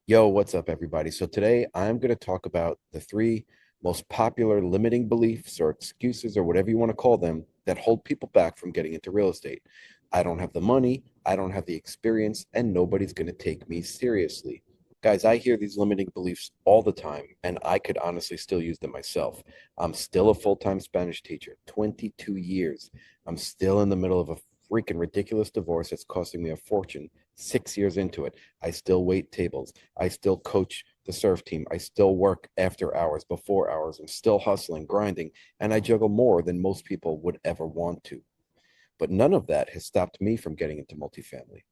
Yo, what's up, everybody? So today I'm going to talk about the three most popular limiting beliefs or excuses or whatever you want to call them that hold people back from getting into real estate. I don't have the money, I don't have the experience, and nobody's going to take me seriously. Guys, I hear these limiting beliefs all the time, and I could honestly still use them myself. I'm still a full-time Spanish teacher, 22 years. I'm still in the middle of a freaking ridiculous divorce that's costing me a fortune 6 years into it. I still wait tables. I still coach the surf team. I still work after hours, before hours. I'm still hustling, grinding, and I juggle more than most people would ever want to. But none of that has stopped me from getting into multifamily.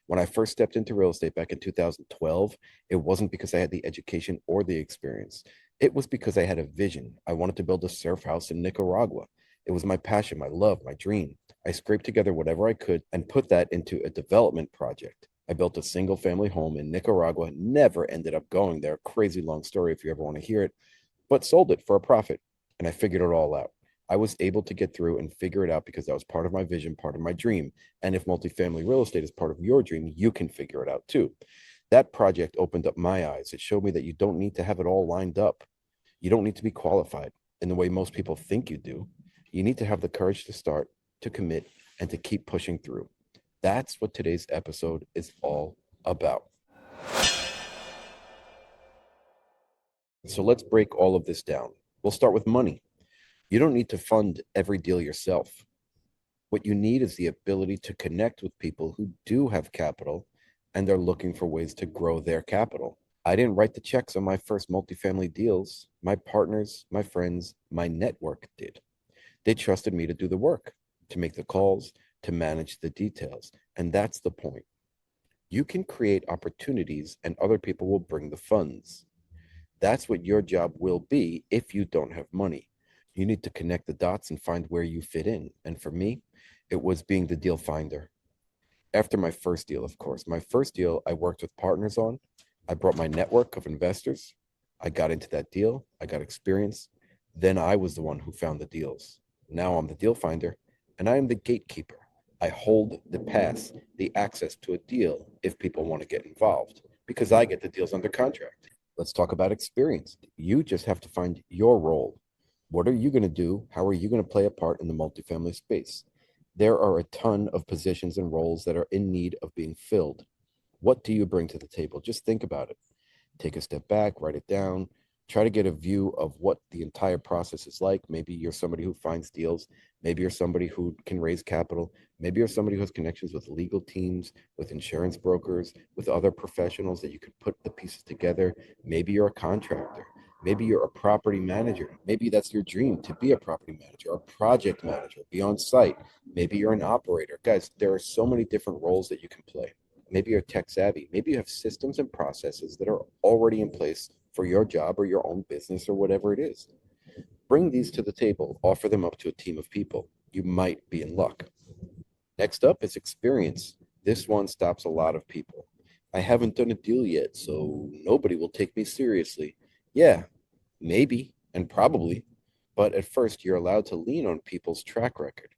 When I first stepped into real estate back in 2012, it wasn't because I had the education or the experience. It was because I had a vision. I wanted to build a surf house in Nicaragua. It was my passion, my love, my dream. I scraped together whatever I could and put that into a development project. I built a single family home in Nicaragua, never ended up going there. Crazy long story if you ever want to hear it, but sold it for a profit. And I figured it all out. I was able to get through and figure it out because that was part of my vision, part of my dream. And if multifamily real estate is part of your dream, you can figure it out too. That project opened up my eyes. It showed me that you don't need to have it all lined up. You don't need to be qualified in the way most people think you do. You need to have the courage to start, to commit, and to keep pushing through. That's what today's episode is all about. So let's break all of this down. We'll start with money. You don't need to fund every deal yourself. What you need is the ability to connect with people who do have capital and are looking for ways to grow their capital. I didn't write the checks on my first multifamily deals. My partners, my friends, my network did. They trusted me to do the work, to make the calls, to manage the details. And that's the point. You can create opportunities and other people will bring the funds. That's what your job will be if you don't have money. You need to connect the dots and find where you fit in. And for me, it was being the deal finder. After my first deal, of course, my first deal I worked with partners on. I brought my network of investors. I got into that deal. I got experience. Then I was the one who found the deals. Now I'm the deal finder and I am the gatekeeper. I hold the pass, the access to a deal if people want to get involved because I get the deals under contract. Let's talk about experience. You just have to find your role. What are you going to do? How are you going to play a part in the multifamily space? There are a ton of positions and roles that are in need of being filled. What do you bring to the table? Just think about it. Take a step back, write it down, try to get a view of what the entire process is like. Maybe you're somebody who finds deals. Maybe you're somebody who can raise capital. Maybe you're somebody who has connections with legal teams, with insurance brokers, with other professionals that you could put the pieces together. Maybe you're a contractor. Maybe you're a property manager. Maybe that's your dream to be a property manager, a project manager, be on site. Maybe you're an operator. Guys, there are so many different roles that you can play. Maybe you're tech savvy. Maybe you have systems and processes that are already in place for your job or your own business or whatever it is. Bring these to the table, offer them up to a team of people. You might be in luck. Next up is experience. This one stops a lot of people. I haven't done a deal yet, so nobody will take me seriously. Yeah, maybe and probably, but at first you're allowed to lean on people's track record.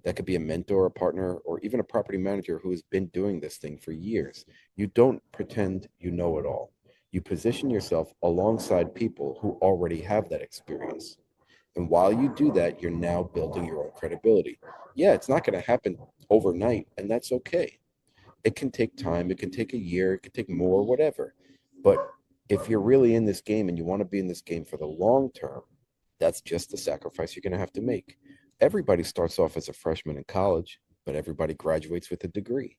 That could be a mentor, a partner, or even a property manager who has been doing this thing for years. You don't pretend you know it all. You position yourself alongside people who already have that experience. And while you do that, you're now building your own credibility. Yeah, it's not going to happen overnight, and that's okay. It can take time, it can take a year, it can take more, whatever. But if you're really in this game and you want to be in this game for the long term, that's just the sacrifice you're going to have to make. Everybody starts off as a freshman in college, but everybody graduates with a degree.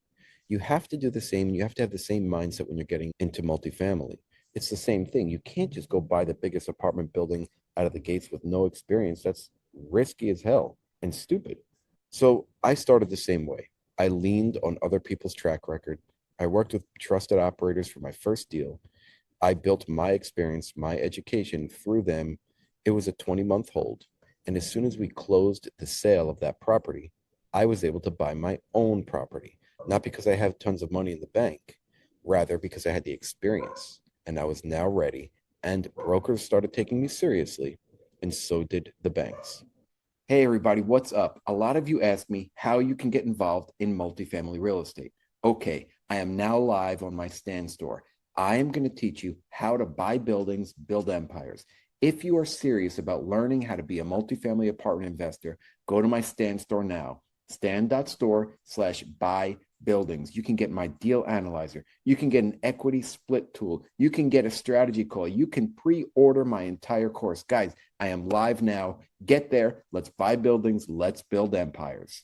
You have to do the same, and you have to have the same mindset when you're getting into multifamily. It's the same thing. You can't just go buy the biggest apartment building out of the gates with no experience. That's risky as hell and stupid. So I started the same way. I leaned on other people's track record. I worked with trusted operators for my first deal. I built my experience, my education through them. It was a 20-month hold. And as soon as we closed the sale of that property, I was able to buy my own property, not because I have tons of money in the bank, rather because I had the experience and I was now ready. And brokers started taking me seriously, and so did the banks. Hey, everybody, what's up? A lot of you ask me how you can get involved in multifamily real estate. Okay, I am now live on my Stan.store. I am going to teach you how to buy buildings, build empires. If you are serious about learning how to be a multifamily apartment investor, go to my Stan.store now. Stan.store/buy buildings. You can get my deal analyzer. You can get an equity split tool. You can get a strategy call. You can pre-order my entire course. Guys, I am live now. Get there. Let's buy buildings. Let's build empires.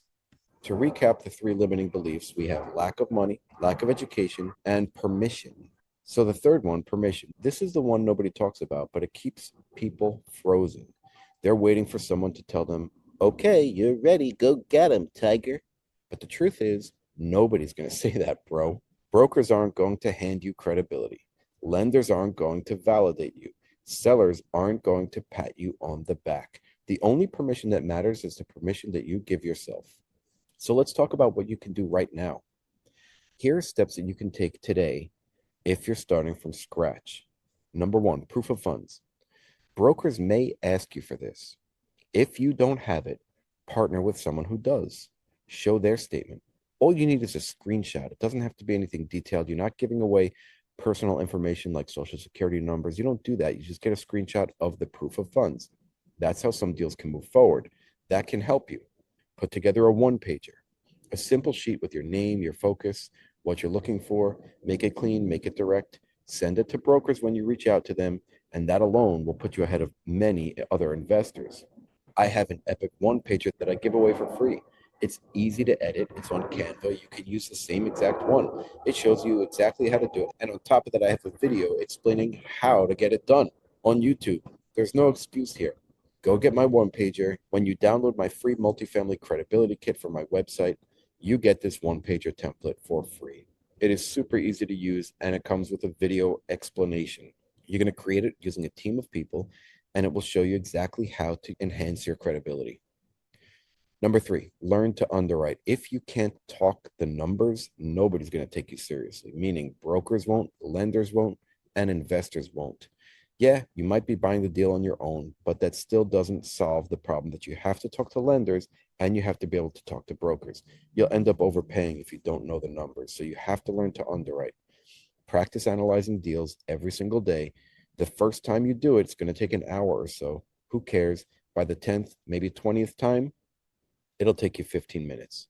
To recap the three limiting beliefs, we have lack of money, lack of education, and permission. So the third one, permission. This is the one nobody talks about, but it keeps people frozen. They're waiting for someone to tell them, okay, you're ready, go get him, tiger. But the truth is, nobody's going to say that, bro. Brokers aren't going to hand you credibility. Lenders aren't going to validate you. Sellers aren't going to pat you on the back. The only permission that matters is the permission that you give yourself. So let's talk about what you can do right now. Here are steps that you can take today if you're starting from scratch. Number one, proof of funds. Brokers may ask you for this. If you don't have it, partner with someone who does. Show their statement. All you need is a screenshot. It doesn't have to be anything detailed. You're not giving away personal information like social security numbers. You don't do that. You just get a screenshot of the proof of funds. That's how some deals can move forward. That can help you. Put together a one-pager, a simple sheet with your name, your focus, what you're looking for. Make it clean, make it direct. Send it to brokers when you reach out to them, and that alone will put you ahead of many other investors. I have an epic one-pager that I give away for free. It's easy to edit. It's on Canva. You can use the same exact one. It shows you exactly how to do it. And on top of that, I have a video explaining how to get it done on YouTube. There's no excuse here. Go get my one pager. When you download my free multifamily credibility kit from my website, you get this one pager template for free. It is super easy to use and it comes with a video explanation. You're going to create it using a team of people and it will show you exactly how to enhance your credibility. Number three, learn to underwrite. If you can't talk the numbers, nobody's going to take you seriously, meaning brokers won't, lenders won't, and investors won't. Yeah, you might be buying the deal on your own, but that still doesn't solve the problem that you have to talk to lenders and you have to be able to talk to brokers. You'll end up overpaying if you don't know the numbers. So you have to learn to underwrite. Practice analyzing deals every single day. The first time you do it, it's going to take an hour or so. Who cares? By the 10th, maybe 20th time, it'll take you 15 minutes.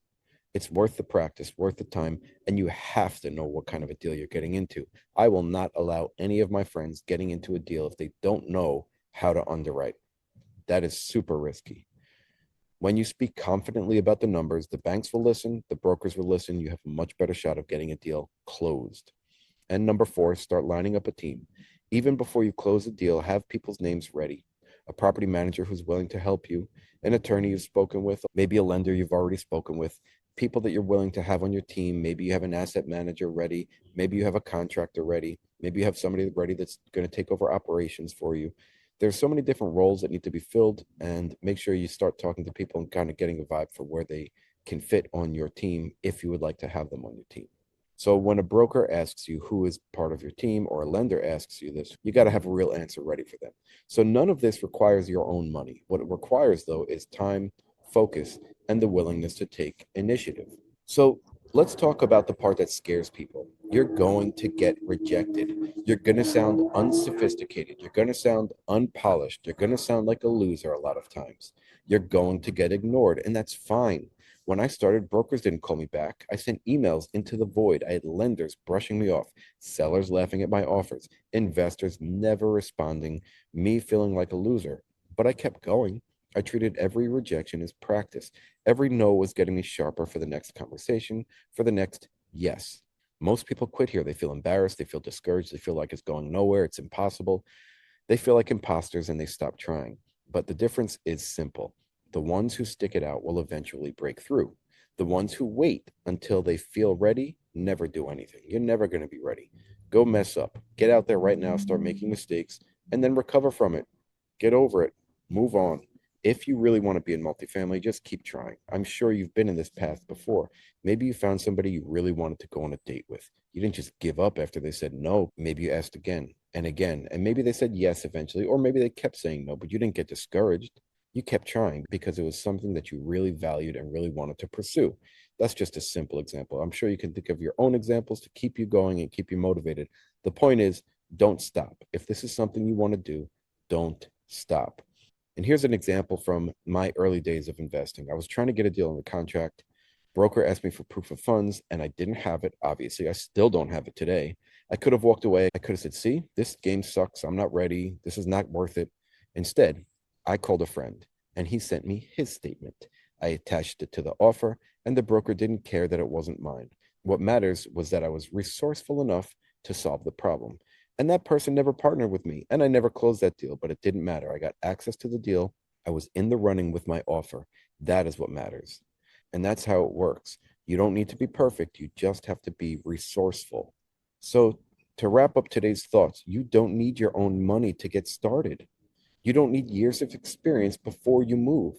It's worth the practice, worth the time, and you have to know what kind of a deal you're getting into. I will not allow any of my friends getting into a deal if they don't know how to underwrite. That is super risky. When you speak confidently about the numbers, the banks will listen, the brokers will listen. You have a much better shot of getting a deal closed. And number four, start lining up a team. Even before you close a deal, have people's names ready. A property manager who's willing to help you, an attorney you've spoken with, maybe a lender you've already spoken with, people that you're willing to have on your team. Maybe you have an asset manager ready. Maybe you have a contractor ready. Maybe you have somebody ready that's going to take over operations for you. There's so many different roles that need to be filled, and make sure you start talking to people and kind of getting a vibe for where they can fit on your team if you would like to have them on your team. So when a broker asks you who is part of your team or a lender asks you this, you got to have a real answer ready for them. So none of this requires your own money. What it requires, though, is time, focus, and the willingness to take initiative. So let's talk about the part that scares people. You're going to get rejected. You're going to sound unsophisticated. You're going to sound unpolished. You're going to sound like a loser a lot of times. You're going to get ignored, and that's fine. When I started, brokers didn't call me back. I sent emails into the void. I had lenders brushing me off, sellers laughing at my offers, investors never responding, me feeling like a loser. But I kept going. I treated every rejection as practice. Every no was getting me sharper for the next conversation, for the next yes. Most people quit here. They feel embarrassed. They feel discouraged. They feel like it's going nowhere. It's impossible. They feel like imposters and they stop trying. But the difference is simple. The ones who stick it out will eventually break through. The ones who wait until they feel ready never do anything. You're never going to be ready. Go mess up. Get out there right now, start making mistakes, and then recover from it. Get over it. Move on. If you really want to be in multifamily, just keep trying. I'm sure you've been in this path before. Maybe you found somebody you really wanted to go on a date with. You didn't just give up after they said no. Maybe you asked again and again, and maybe they said yes eventually, or maybe they kept saying no, but you didn't get discouraged. You kept trying because it was something that you really valued and really wanted to pursue. That's just a simple example. I'm sure you can think of your own examples to keep you going and keep you motivated. The point is, don't stop. If this is something you want to do, don't stop. And here's an example from my early days of investing. I was trying to get a deal on the contract. Broker asked me for proof of funds, and I didn't have it. Obviously, I still don't have it today. I could have walked away. I could have said, see, this game sucks. I'm not ready. This is not worth it. Instead, I called a friend, and he sent me his statement. I attached it to the offer, and the broker didn't care that it wasn't mine. What matters was that I was resourceful enough to solve the problem. And that person never partnered with me, and I never closed that deal, but it didn't matter. I got access to the deal. I was in the running with my offer. That is what matters. And that's how it works. You don't need to be perfect. You just have to be resourceful. So, to wrap up today's thoughts, you don't need your own money to get started. You don't need years of experience before you move.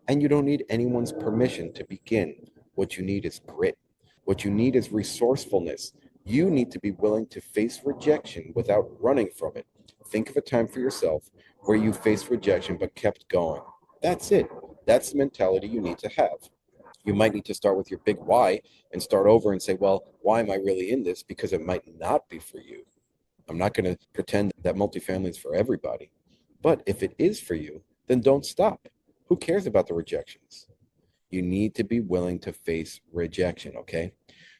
And you don't need anyone's permission to begin. What you need is grit. What you need is resourcefulness. You need to be willing to face rejection without running from it. Think of a time for yourself where you faced rejection but kept going. That's it. That's the mentality you need to have. You might need to start with your big why and start over and say, well, why am I really in this? Because it might not be for you. I'm not going to pretend that multifamily is for everybody. But if it is for you, then don't stop. Who cares about the rejections? You need to be willing to face rejection, okay?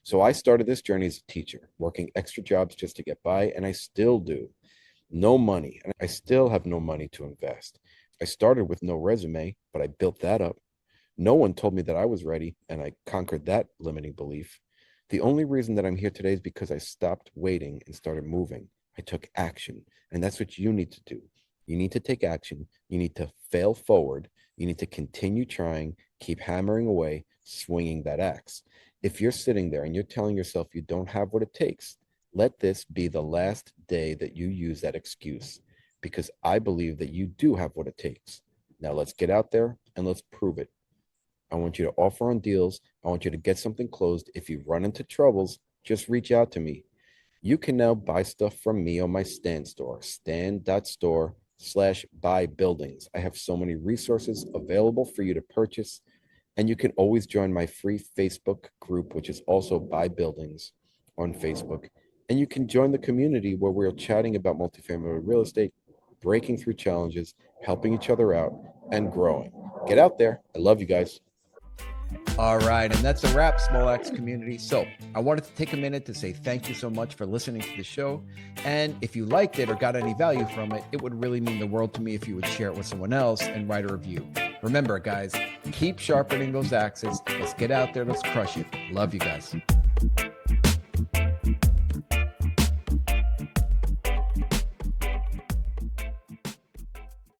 So I started this journey as a teacher, working extra jobs just to get by, and I still do. No money, and I still have no money to invest. I started with no resume, but I built that up. No one told me that I was ready, and I conquered that limiting belief. The only reason that I'm here today is because I stopped waiting and started moving. I took action, and that's what you need to do. You need to take action. You need to fail forward. You need to continue trying, keep hammering away, swinging that axe. If you're sitting there and you're telling yourself you don't have what it takes, let this be the last day that you use that excuse, because I believe that you do have what it takes. Now let's get out there and let's prove it. I want you to offer on deals. I want you to get something closed. If you run into troubles, just reach out to me. You can now buy stuff from me on my Stan.store, Stan.store/buybuildings. I have so many resources available for you to purchase. And you can always join my free Facebook group, which is also Buy Buildings on Facebook. And you can join the community where we're chatting about multifamily real estate, breaking through challenges, helping each other out, and growing. Get out there. I love you guys. All right, and that's a wrap, Small Axe community. So I wanted to take a minute to say thank you so much for listening to the show. And if you liked it or got any value from it, it would really mean the world to me if you would share it with someone else and write a review. Remember, guys, keep sharpening those axes. Let's get out there. Let's crush it. Love you guys.